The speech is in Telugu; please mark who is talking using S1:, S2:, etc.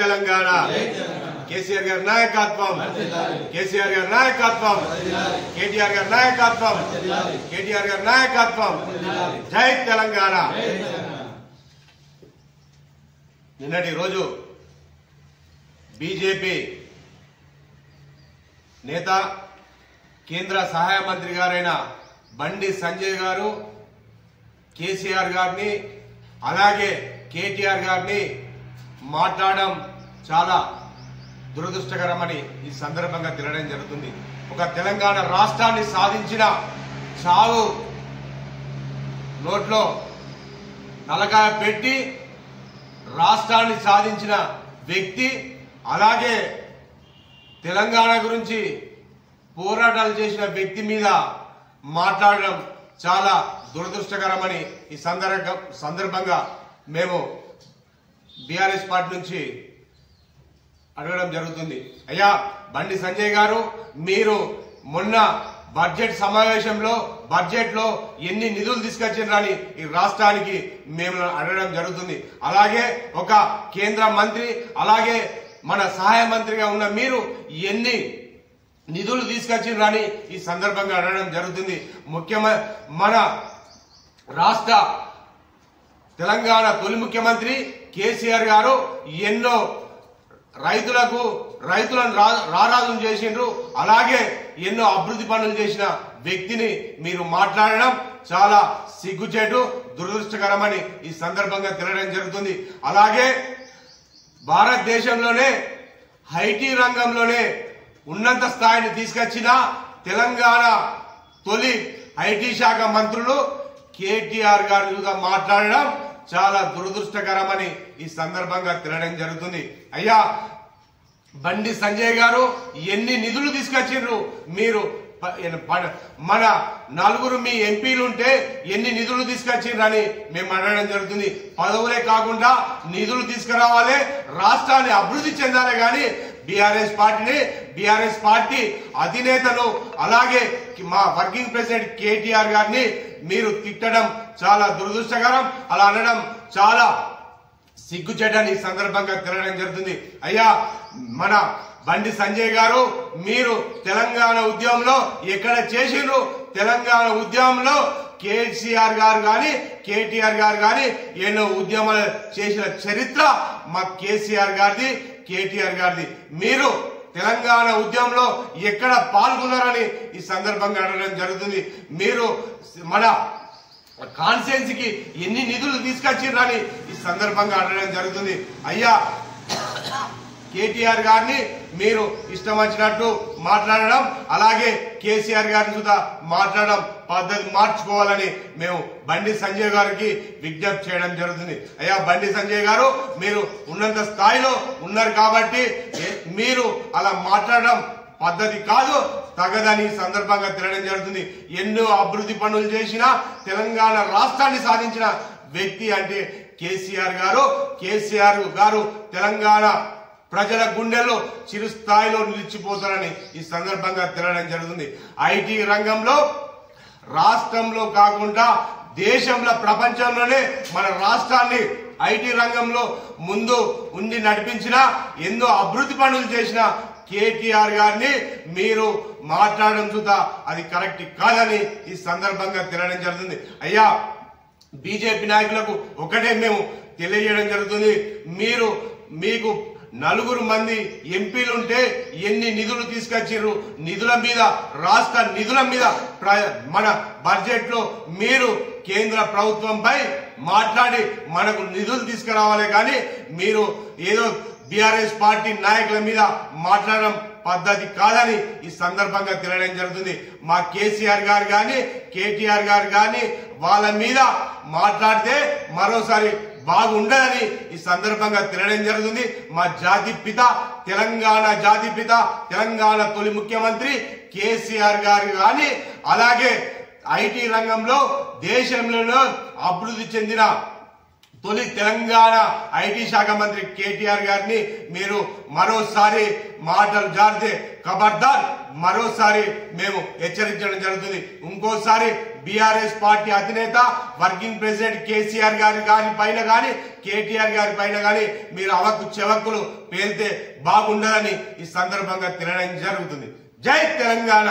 S1: తెలంగాణ కేసీఆర్ గారి నాయకత్వం కేసీఆర్ గారి నాయకత్వం కేటీఆర్ గారి నాయకత్వం కేటీఆర్ గారి నాయకత్వం జై తెలంగాణ నిన్నటి రోజు బీజేపీ నేత కేంద్ర సహాయ మంత్రి గారైన బండి సంజయ్ గారు కేసీఆర్ గారిని అలాగే కేటీఆర్ గారిని మాట్లాడడం చాలా దురదృష్టకరమని ఈ సందర్భంగా తెలియడం జరుగుతుంది. ఒక తెలంగాణ రాష్ట్రాన్ని సాధించిన చావు నోట్లో తలకాయ పెట్టి రాష్ట్రాన్ని సాధించిన వ్యక్తి అలాగే తెలంగాణ గురించి పోరాటాలు చేసిన వ్యక్తి మీద మాట్లాడడం చాలా దురదృష్టకరమని ఈ సందర్భంగా మేము బీఆర్ఎస్ పార్టీ నుంచి అడగడం జరుగుతుంది. అయ్యా బండి సంజయ్ గారు, మీరు మొన్న బడ్జెట్ సమావేశంలో బడ్జెట్లో ఎన్ని నిధులు తీసుకొచ్చిండ్రని ఈ రాష్ట్రానికి మేము అడగడం జరుగుతుంది. అలాగే ఒక కేంద్ర మంత్రి అలాగే మన సహాయ మంత్రిగా ఉన్న మీరు ఎన్ని నిధులు తీసుకొచ్చిండ్రని ఈ సందర్భంగా అడగడం జరుగుతుంది. ముఖ్యమైన మన రాష్ట్ర తెలంగాణ తొలి ముఖ్యమంత్రి కేసీఆర్ గారు ఎన్నో రైతులను రారాజులు చేసిండ్రు. అలాగే ఎన్నో అభివృద్ధి పనులు చేసిన వ్యక్తిని మీరు మాట్లాడడం చాలా సిగ్గుచేటు దురదృష్టకరమని ఈ సందర్భంగా తెలియడం జరుగుతుంది. అలాగే భారతదేశంలోనే ఐటీ రంగంలోనే ఉన్నత స్థాయిని తీసుకొచ్చిన తెలంగాణ తొలి ఐటీ శాఖ మంత్రులు కేటీఆర్ గారిగా మాట్లాడడం చాలా దురదృష్టకరమని ఈ సందర్భంగా తెలియడం జరుగుతుంది. అయ్యా బండి సంజయ్ గారు ఎన్ని నిధులు తీసుకొచ్చిండ్రు? మీరు మన నలుగురు మీ ఎంపీలు ఉంటే ఎన్ని నిధులు తీసుకొచ్చిండ్రని మేము అడగడం జరుగుతుంది. పదవులే కాకుండా నిధులు తీసుకురావాలి, రాష్ట్రాన్ని అభివృద్ధి చెందాలి. కానీ బీఆర్ఎస్ పార్టీ అధినేతలు అలాగే మా వర్కింగ్ ప్రెసిడెంట్ కేటీఆర్ గారిని మీరు తిట్టడం చాలా దురదృష్టకరం. అలా అనడం చాలా సిగ్గుచేటని ఈ సందర్భంగా తెలియడం జరుగుతుంది. అయ్యా మన బండి సంజయ్ గారు, మీరు తెలంగాణ ఉద్యమంలో ఎక్కడ చేసిండ్రు? తెలంగాణ ఉద్యమంలో కేసీఆర్ గారు గాని కేటీఆర్ గారు గాని ఎన్నో ఉద్యమాలు చేసిన చరిత్ర మా కేసీఆర్ గారిది కేటీఆర్ గారిది. మీరు తెలంగాణ ఉద్యమంలో ఎక్కడ పాల్గొన్నారని ఈ సందర్భంగా అడగడం జరుగుతుంది. మీరు మన కాన్స్టిట్యున్సీకి ఎన్ని నిధులు తీసుకొచ్చిర్రని ఈ సందర్భంగా అడగడం జరుగుతుంది. అయ్యా కేటీఆర్ గారిని మీరు ఇష్టం వచ్చినట్టు మాట్లాడడం అలాగే కేసీఆర్ గారిని కూడా మాట్లాడడం పద్ధతి మార్చుకోవాలని మేము బండి సంజయ్ గారికి విజ్ఞప్తి చేయడం జరుగుతుంది. అయ్యా బండి సంజయ్ గారు, మీరు ఉన్నంత స్థాయిలో ఉన్నారు కాబట్టి మీరు అలా మాట్లాడడం పద్ధతి కాదు, తగదని సందర్భంగా తెలియడం జరుగుతుంది. ఎన్నో అభివృద్ధి పనులు చేసిన తెలంగాణ రాష్ట్రాన్ని సాధించిన వ్యక్తి అంటే కేసీఆర్ గారు. కేసీఆర్ గారు తెలంగాణ ప్రజల గుండెల్లో చిరుస్థాయిలో నిలిచిపోతారని ఈ సందర్భంగా తెలియడం జరుగుతుంది. ఐటీ రంగంలో రాష్ట్రంలో కాకుండా దేశంలో ప్రపంచంలోనే మన రాష్ట్రాన్ని ఐటీ రంగంలో ముందు ఉండి నడిపించిన ఎన్నో అభివృద్ధి పనులు చేసిన కేటీఆర్ గారిని మీరు మాట్లాడడం చూద్దా అది కరెక్ట్ కాదని ఈ సందర్భంగా తెలియడం జరుగుతుంది. అయ్యా బీజేపీ నాయకులకు ఒకటే మేము తెలియజేయడం జరుగుతుంది. మీకు నలుగురు మంది ఎంపీలుంటే ఎన్ని నిధులు తీసుకొచ్చిర్రు? నిధుల మీద రాష్ట్ర నిధుల మీద మన బడ్జెట్ లో మీరు కేంద్ర ప్రభుత్వంపై మాట్లాడి మనకు నిధులు తీసుకురావాలి. కానీ మీరు ఏదో బీఆర్ఎస్ పార్టీ నాయకుల మీద మాట్లాడడం పద్ధతి కాదని ఈ సందర్భంగా తెలియడం జరుగుతుంది. మా కేసీఆర్ గారు కానీ కేటీఆర్ గారు కానీ వాళ్ళ మీద మాట్లాడితే మరోసారి బాగుండదని ఈ సందర్భంగా తెలియడం జరుగుతుంది. మా జాతి పిత తెలంగాణ జాతి పిత తెలంగాణ తొలి ముఖ్యమంత్రి కేసీఆర్ గారు కానీ అలాగే ఐటీ రంగంలో దేశంలో అభివృద్ధి చెందిన తొలి తెలంగాణ ఐటీ శాఖ మంత్రి కేటీఆర్ గారిని మీరు మరోసారి మాటలు జారితే ఖబర్దార్ మరోసారి మేము హెచ్చరించడం జరుగుతుంది. ఇంకోసారి బీఆర్ఎస్ పార్టీ అధినేత వర్కింగ్ ప్రెసిడెంట్ కేసీఆర్ గారి పైన గాని కేటీఆర్ గారి పైన గాని మీరు అవకు చెవక్కులు పేలితే బాగుండదని ఈ సందర్భంగా తెలియడం జరుగుతుంది. జై తెలంగాణ.